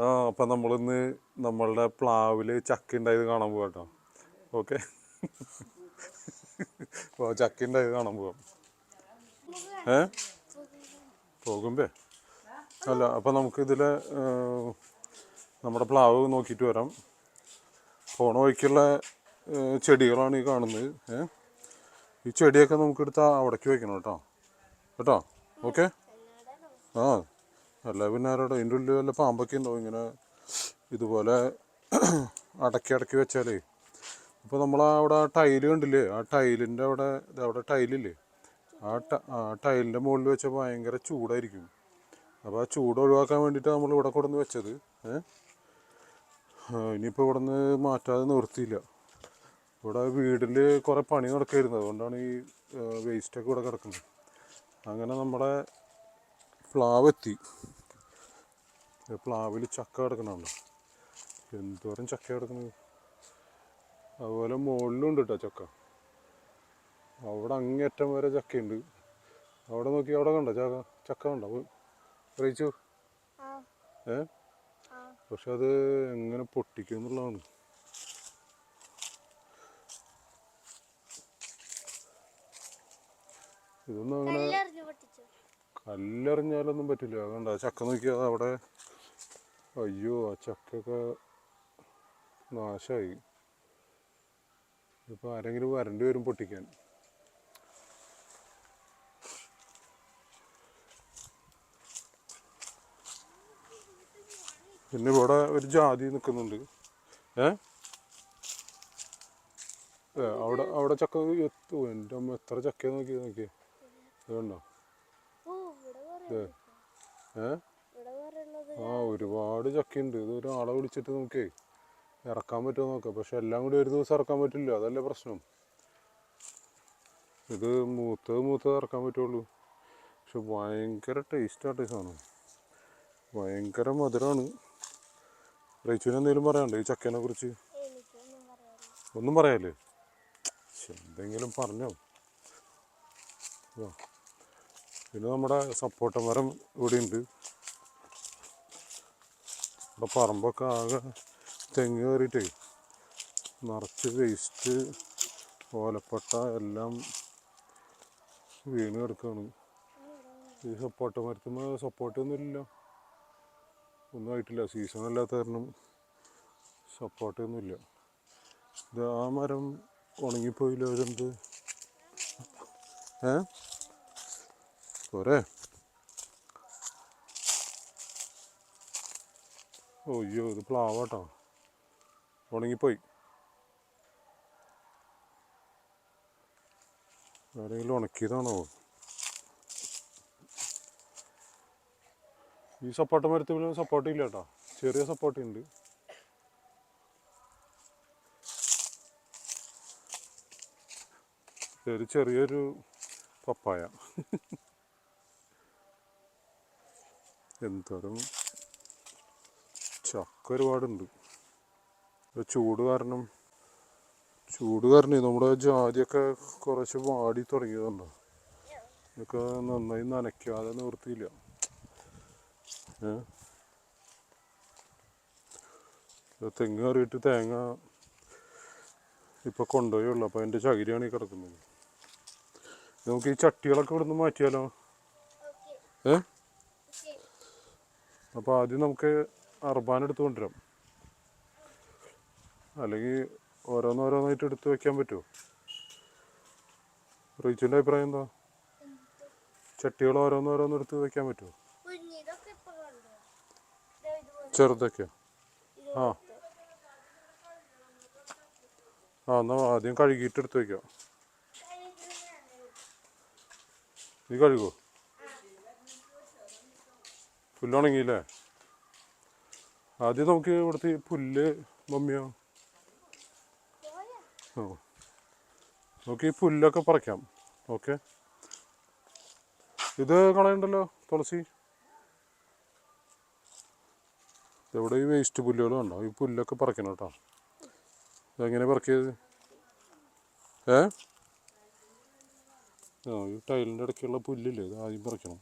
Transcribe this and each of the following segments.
ആ അപ്പം നമ്മളിന്ന് നമ്മളുടെ പ്ലാവിൽ ചക്ക ഉണ്ടായത് കാണാൻ പോവാം കേട്ടോ. ഓക്കെ, അപ്പോൾ ചക്ക ഉണ്ടായത് കാണാൻ പോവാം. ഏ പോകുമ്പേ അല്ല, അപ്പം നമുക്കിതിൽ നമ്മുടെ പ്ലാവ് നോക്കിയിട്ട് വരാം. പോണ വഴിക്കുള്ള ചെടികളാണ് ഈ കാണുന്നത്. ഈ ചെടിയൊക്കെ നമുക്കെടുത്ത് അവിടേക്ക് വെക്കണം കേട്ടോ. കേട്ടോ, ഓക്കെ. ആ അല്ല പിന്നെ ആരോടെ ഇതിൻ്റെ ഉള്ളിൽ വല്ല പാമ്പൊക്കെ ഉണ്ടാവും ഇങ്ങനെ ഇതുപോലെ അടക്കി വെച്ചാലേ. ഇപ്പോൾ നമ്മൾ അവിടെ ടൈല് കണ്ടില്ലേ, ആ ടൈലിൻ്റെ അവിടെ ടൈലില്ലേ, ആ ടൈലിൻ്റെ മുകളിൽ വെച്ചാൽ ഭയങ്കര ചൂടായിരിക്കും. അപ്പോൾ ആ ചൂട് ഒഴിവാക്കാൻ വേണ്ടിയിട്ട് നമ്മൾ ഇവിടെ കൊണ്ടുവന്ന് വെച്ചത്. ഇനിയിപ്പോൾ ഇവിടെ നിന്ന് മാറ്റാതെ നിവൃത്തിയില്ല. ഇവിടെ വീട്ടിൽ കുറേ പണി നടക്കായിരുന്നു, അതുകൊണ്ടാണ് ഈ വേസ്റ്റൊക്കെ ഇവിടെ കിടക്കുന്നത്. അങ്ങനെ നമ്മുടെ പ്ലാവ് എത്തി. പ്ലാവിൽ ചക്ക കിടക്കണുണ്ടോ, എന്തോരം ചക്ക കിടക്കുന്നത്. അതുപോലെ മുകളിലും ഉണ്ട് കേട്ടോ ചക്ക. അവിടെ അങ്ങേറ്റം വരെ ചക്കയുണ്ട്. അവിടെ നോക്കി, അവിടെ കണ്ടോ ചക്ക കണ്ടോ അറിയിച്ചു. പക്ഷെ അത് എങ്ങനെ പൊട്ടിക്കും എന്നുള്ളതാണ്. ഇതൊന്നും അങ്ങനെ കല്ലെറിഞ്ഞാലൊന്നും പറ്റില്ല. അതുകൊണ്ടാ ചക്ക നോക്കിയാൽ അവിടെ. അയ്യോ, ആ ചക്കൊക്കെ നാശമായി. ഇപ്പം ആരെങ്കിലും വരേണ്ടി വരും പൊട്ടിക്കാൻ. പിന്നെ ഇവിടെ ഒരു ജാതി നിൽക്കുന്നുണ്ട്. അവിടെ ചക്ക എത്തും. എൻ്റെ അമ്മ എത്ര ചക്ക നോക്കിയേ അതുകൊണ്ടോ. ആ ഒരുപാട് ചക്കയുണ്ട്. ഇത് ഒരാളെ വിളിച്ചിട്ട് നോക്കേ ഇറക്കാൻ പറ്റുമോ നോക്കാം. പക്ഷെ എല്ലാം കൂടി ഒരു ദിവസം ഇറക്കാൻ പറ്റില്ല, അതല്ലേ പ്രശ്നം. ഇത് മൂത്തത് ഇറക്കാൻ പറ്റുള്ളൂ. പക്ഷെ ഭയങ്കര ടേസ്റ്റായിട്ട് സാധനം, ഭയങ്കര മധുരമാണ്. റേച്ചുവിന് എന്തെങ്കിലും പറയാനുണ്ടോ ഈ ചക്കേനെ കുറിച്ച്? ഒന്നും പറയാല്ലേ, എന്തെങ്കിലും പറഞ്ഞോ. പിന്നെ നമ്മുടെ സപ്പോട്ട മരം ഇവിടെ ഉണ്ട്. ഇവിടെ പറമ്പൊക്കെ ആകെ തെങ്ങ് കയറിയിട്ടേ നിറച്ച് വേസ്റ്റ് ഓലപ്പട്ട എല്ലാം വീണ് കിടക്കുകയാണ്. ഈ സപ്പോട്ട മരത്തുമ്പോൾ സപ്പോട്ടയൊന്നും ഇല്ല, ഒന്നും ആയിട്ടില്ല. സീസൺ അല്ലാത്ത കാരണം സപ്പോട്ടയൊന്നുമില്ല. ഇത് ആ മരം ഉണങ്ങിപ്പോയില്ല. അവരെന്ത് പോരെ. അയ്യോ, ഇത് പ്ലാവാട്ടോ, ഉണങ്ങിപ്പോയി. ആരെങ്കിലും ഉണക്കിയതാണോ? ഈ സപ്പോട്ട മരത്തിൽ സപ്പോട്ട ഇല്ല കേട്ടോ, ചെറിയ സപ്പോട്ട ഉണ്ട്. ചെറിയൊരു പപ്പായ. എന്തോരം ചക്ക ഒരുപാടുണ്ട്. ചൂട് കാരണം നമ്മുടെ ജാതിയൊക്കെ കുറച്ച് വാടി തുടങ്ങിയതുണ്ടോ. ഇതൊക്കെ നന്നായി നനയ്ക്കാതെ നിവൃത്തിയില്ല. തെങ്ങ് കയറിയിട്ട് തേങ്ങ ഇപ്പം കൊണ്ടുപോയുള്ളൂ. അപ്പോൾ അതിൻ്റെ ചകിരിയാണ് ഈ കിടക്കുന്നത്. നമുക്ക് ഈ ചട്ടികളൊക്കെ ഇവിടെ നിന്ന് മാറ്റിയാലോ? അപ്പോൾ ആദ്യം നമുക്ക് അർബാനെടുത്ത് കൊണ്ടുവരാം, അല്ലെങ്കിൽ ഓരോന്നോരോന്നായിട്ട് എടുത്ത് വെക്കാൻ പറ്റുമോ? റീച്ചുവിൻ്റെ അഭിപ്രായം എന്താ? ചട്ടികൾ ഓരോന്നോരോന്ന് എടുത്ത് വെക്കാൻ പറ്റുമോ? ചെറുതൊക്കെ എന്നാൽ ആദ്യം കഴുകിയിട്ട് എടുത്ത് വയ്ക്കാം. നീ കഴുകുമോ? പുല്ലുണങ്ങിയില്ലേ? ആദ്യം നമുക്ക് ഇവിടുത്തെ പുല്ല് മമ്മിയോ നമുക്ക് ഈ പുല്ലൊക്കെ പറിക്കാം. ഓക്കെ, ഇത് കളയണ്ടല്ലോ തുളസി. ഇവിടെ ഈ വേസ്റ്റ് പുല്ലുകൾ കണ്ടോ, ഈ പുല്ലൊക്കെ പറിക്കണം കേട്ടോ. ഇതെങ്ങനെ പറിക്കിയത്? ഈ ടൈലിൻ്റെ ഇടയ്ക്കുള്ള പുല്ലില്ലേ, ഇത് ആദ്യം പറിക്കണം.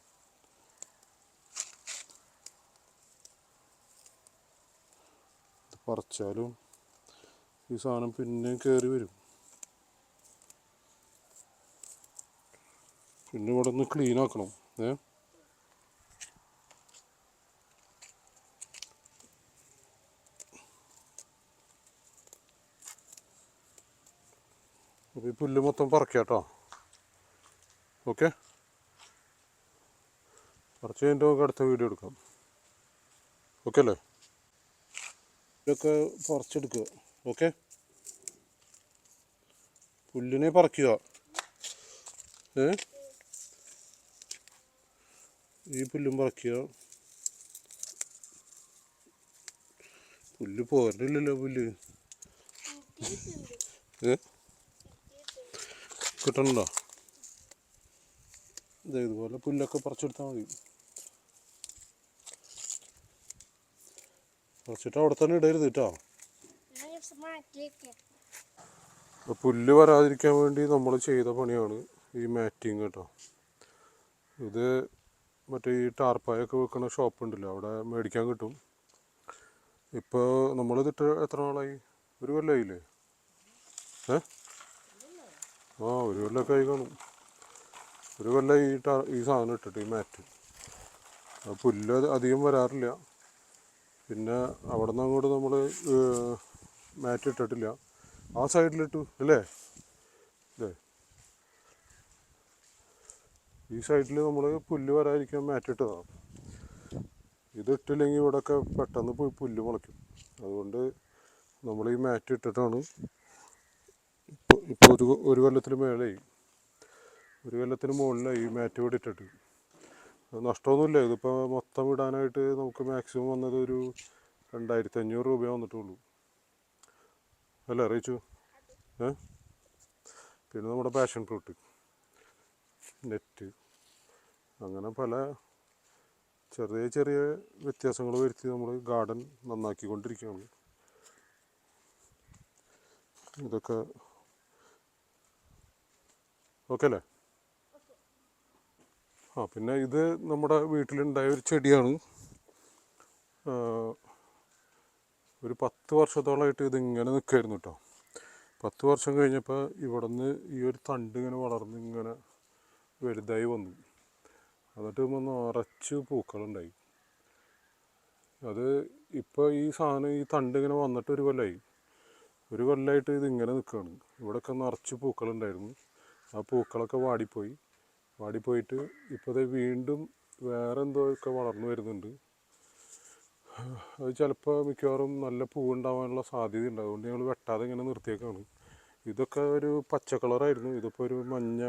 പറിച്ചാലും ഈ സാധനം പിന്നെ കയറി വരും. പിന്നെ ഇവിടെ ഒന്ന് ക്ലീൻ ആക്കണം. അപ്പോൾ ഈ പുല്ല് മൊത്തം പറിക്കാം കേട്ടോ. ഓക്കെ, പറിച്ച് കഴിഞ്ഞിട്ട് നമുക്ക് അടുത്ത വീഡിയോ എടുക്കാം. ഓക്കെ അല്ലേ? ഇതൊക്കെ പറിച്ചെടുക്കുക. ഓക്കെ, പുല്ലിനെ പറിക്കുക. ഈ പുല്ലും പറിക്കുക. പുല്ല് പോരണില്ലല്ലോ. പുല്ല് കിട്ടണുണ്ടോ? ഇതുപോലെ പുല്ലൊക്കെ പറിച്ചെടുത്താൽ മതി. പറിച്ചിട്ട് അവിടെ തന്നെ ഇടരുത് കേട്ടോ. പുല്ല് വരാതിരിക്കാൻ വേണ്ടി നമ്മൾ ചെയ്ത പണിയാണ് ഈ മാറ്റിങ് കേട്ടോ. ഇത് മറ്റേ ഈ ടാർപ്പായൊക്കെ വെക്കുന്ന ഷോപ്പ് ഉണ്ടല്ലോ, അവിടെ മേടിക്കാൻ കിട്ടും. ഇപ്പോൾ നമ്മളിതിട്ട് എത്ര നാളായി? ഒരു കൊല്ലമായില്ലേ? ഒരു കൊല്ലമൊക്കെ ആയി കാണും. ഒരു കൊല്ലം ഈ സാധനം ഇട്ടിട്ട്, ഈ മാറ്റ്. പുല്ല് അധികം വരാറില്ല. പിന്നെ അവിടെ നിന്ന് അങ്ങോട്ട് നമ്മൾ മാറ്റ് ഇട്ടിട്ടില്ല. ആ സൈഡിലിട്ടു അല്ലേ? ഈ സൈഡിൽ നമ്മൾ പുല്ല് വരാതിരിക്കാൻ മാറ്റ് ഇട്ടതാണ്. ഇതിട്ടില്ലെങ്കിൽ ഇവിടെയൊക്കെ പെട്ടെന്ന് പോയി പുല്ല് മുളയ്ക്കും. അതുകൊണ്ട് നമ്മൾ ഈ മാറ്റ് ഇട്ടിട്ടാണ്. ഇപ്പോൾ ഒരു കൊല്ലത്തിന് മേലെയായി, ഒരു കൊല്ലത്തിന് മുകളിലായി ഈ മാറ്റ് ഇവിടെ ഇട്ടിട്ട്. നഷ്ടമൊന്നുമില്ല. ഇതിപ്പോൾ മൊത്തം ഇടാനായിട്ട് നമുക്ക് മാക്സിമം വന്നത് ഒരു 2500 രൂപ വന്നിട്ടുള്ളൂ അല്ലേ അറിയിച്ചു? പിന്നെ നമ്മുടെ പാഷൻ ഫ്രൂട്ട്, നെറ്റ്, അങ്ങനെ പല ചെറിയ ചെറിയ വ്യത്യാസങ്ങൾ വരുത്തി നമ്മൾ ഗാർഡൻ നന്നാക്കിക്കൊണ്ടിരിക്കുകയാണ്. ഇതൊക്കെ ഓക്കെ അല്ലേ? പിന്നെ ഇത് നമ്മുടെ വീട്ടിലുണ്ടായ ഒരു ചെടിയാണ്. ഒരു 10 വർഷത്തോളമായിട്ട് ഇതിങ്ങനെ നിൽക്കുമായിരുന്നു കേട്ടോ. 10 വർഷം കഴിഞ്ഞപ്പോൾ ഇവിടെ നിന്ന് ഈ ഒരു തണ്ട് ഇങ്ങനെ വളർന്ന് ഇങ്ങനെ വലുതായി വന്നു. എന്നിട്ട് നിറച്ച് പൂക്കളുണ്ടായി. അത് ഇപ്പോൾ ഈ സാധനം, ഈ തണ്ട് ഇങ്ങനെ വന്നിട്ട് ഒരു കൊല്ലമായിട്ട് ഇതിങ്ങനെ നിൽക്കുകയാണ്. ഇവിടെയൊക്കെ നിറച്ച് പൂക്കളുണ്ടായിരുന്നു. ആ പൂക്കളൊക്കെ വാടിപ്പോയിട്ട് ഇപ്പോൾ വീണ്ടും വേറെ എന്തോയൊക്കെ വളർന്നു വരുന്നുണ്ട്. അത് ചിലപ്പോൾ മിക്കവാറും നല്ല പൂവുണ്ടാവാനുള്ള സാധ്യതയുണ്ട്. അതുകൊണ്ട് ഞങ്ങൾ വെട്ടാതെ ഇങ്ങനെ നിർത്തിയേക്കാണ്. ഇതൊക്കെ ഒരു പച്ച കളറായിരുന്നു. ഇതിപ്പോൾ ഒരു മഞ്ഞ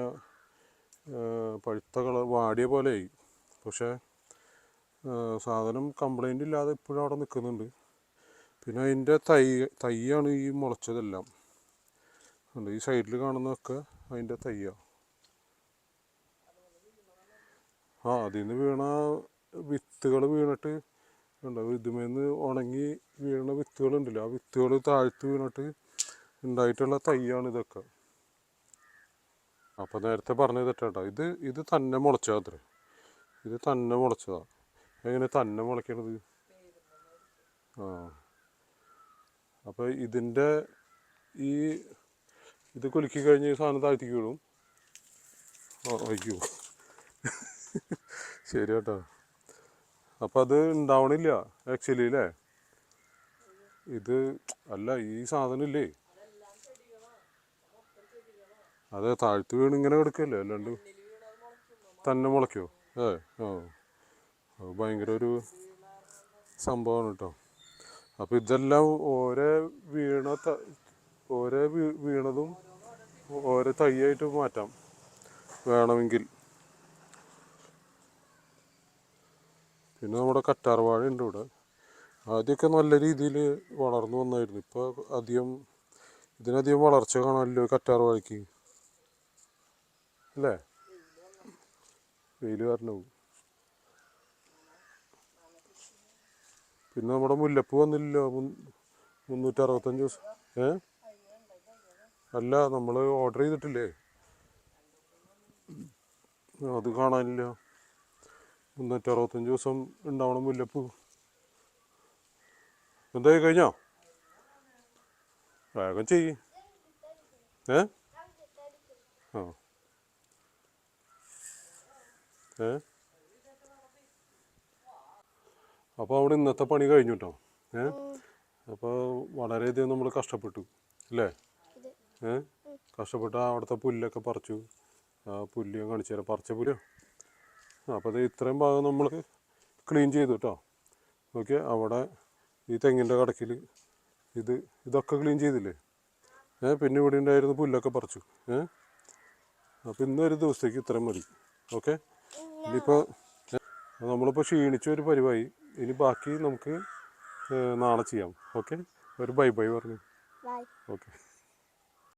പഴുത്ത കളർ വാടിയ പോലെയായി. പക്ഷേ സാധനം കംപ്ലൈൻ്റ് ഇല്ലാതെ ഇപ്പോഴും അവിടെ നിൽക്കുന്നുണ്ട്. പിന്നെ അതിൻ്റെ തൈയാണ് ഈ മുളച്ചതെല്ലാം. ഈ സൈഡിൽ കാണുന്നതൊക്കെ അതിൻ്റെ തൈയാണ്. അതിൽ നിന്ന് വീണ വിത്തുകൾ വീണിട്ട് ഉണ്ടാവും. ഇതുമേന്ന് ഉണങ്ങി വീണ വിത്തുകളുണ്ടല്ലോ, ആ വിത്തുകൾ താഴ്ത്ത് വീണിട്ട് ഉണ്ടായിട്ടുള്ള തൈയാണ് ഇതൊക്കെ. അപ്പോൾ നേരത്തെ പറഞ്ഞത് തെറ്റാട്ടോ. ഇത് തന്നെ മുളച്ചതാത്രേ. ഇത് തന്നെ മുളച്ചതാണ്. എങ്ങനെ തന്നെ മുളയ്ക്കണത്? അപ്പോൾ ഇതിൻ്റെ ഇത് കുലുക്കി കഴിഞ്ഞ് ഈ സാധനം താഴ്ത്തിക്ക് വീഴും. അയ്യോ ശരി കേട്ടോ. അപ്പം അത് ഉണ്ടാവണില്ല ആക്ച്വലി അല്ലേ? ഇത് അല്ല, ഈ സാധനം ഇല്ലേ, അതെ, താഴ്ത്തി വീണ് ഇങ്ങനെ കിടക്കല്ലേ, അല്ലാണ്ട് തന്നെ മുളയ്ക്കോ? അത് ഭയങ്കര ഒരു സംഭവമാണ് കേട്ടോ. അപ്പോൾ ഇതെല്ലാം ഓരോ വീണതും ഓരോ തൈയായിട്ട് മാറ്റാം വേണമെങ്കിൽ. പിന്നെ നമ്മുടെ കറ്റാർ വാഴ ഉണ്ട് ഇവിടെ. ആദ്യമൊക്കെ നല്ല രീതിയിൽ വളർന്നു വന്നായിരുന്നു. ഇപ്പോൾ ഇതിനധികം വളർച്ച കാണാമല്ലോ കറ്റാർ വാഴയ്ക്ക് അല്ലേ? വെയിൽ കാരണവും. പിന്നെ നമ്മുടെ മുല്ലപ്പൂ വന്നില്ലല്ലോ 365 ദിവസം. അല്ല, നമ്മൾ ഓർഡർ ചെയ്തിട്ടില്ലേ? അത് കാണാനില്ല. 365 ദിവസം ഉണ്ടാവണം മുല്ലപ്പൂ. എന്തായി കഴിഞ്ഞോ? വേഗം ചെയ്യ്. ഏ ആ ഏ അപ്പോൾ അവിടെ ഇന്നത്തെ പണി കഴിഞ്ഞു കേട്ടോ. ഏ അപ്പോൾ വളരെയധികം നമ്മൾ കഷ്ടപ്പെട്ടു അല്ലേ? ഏ കഷ്ടപ്പെട്ട് അവിടുത്തെ പുല്ലൊക്കെ പറിച്ചു. ആ പുല്ല് ഞാൻ കാണിച്ചു തരാം, പറിച്ച പുല്ലോ. അപ്പോൾ അത് ഇത്രയും ഭാഗം നമ്മൾ ക്ലീൻ ചെയ്തു കേട്ടോ. ഓക്കെ, അവിടെ ഈ തെങ്ങിൻ്റെ കടക്കിൽ ഇതൊക്കെ ക്ലീൻ ചെയ്തില്ലേ? പിന്നെ ഇവിടെ ഉണ്ടായിരുന്ന പുല്ലൊക്കെ പറിച്ചു. അപ്പോൾ ഇന്നൊരു ദിവസത്തേക്ക് ഇത്രയും മതി. ഓക്കെ, ഇനിയിപ്പോൾ നമ്മളിപ്പോൾ ക്ഷീണിച്ച ഒരു പരിപാടി. ഇനി ബാക്കി നമുക്ക് നാളെ ചെയ്യാം. ഓക്കെ, ഒരു ബൈ ബൈ പറഞ്ഞു. ഓക്കെ.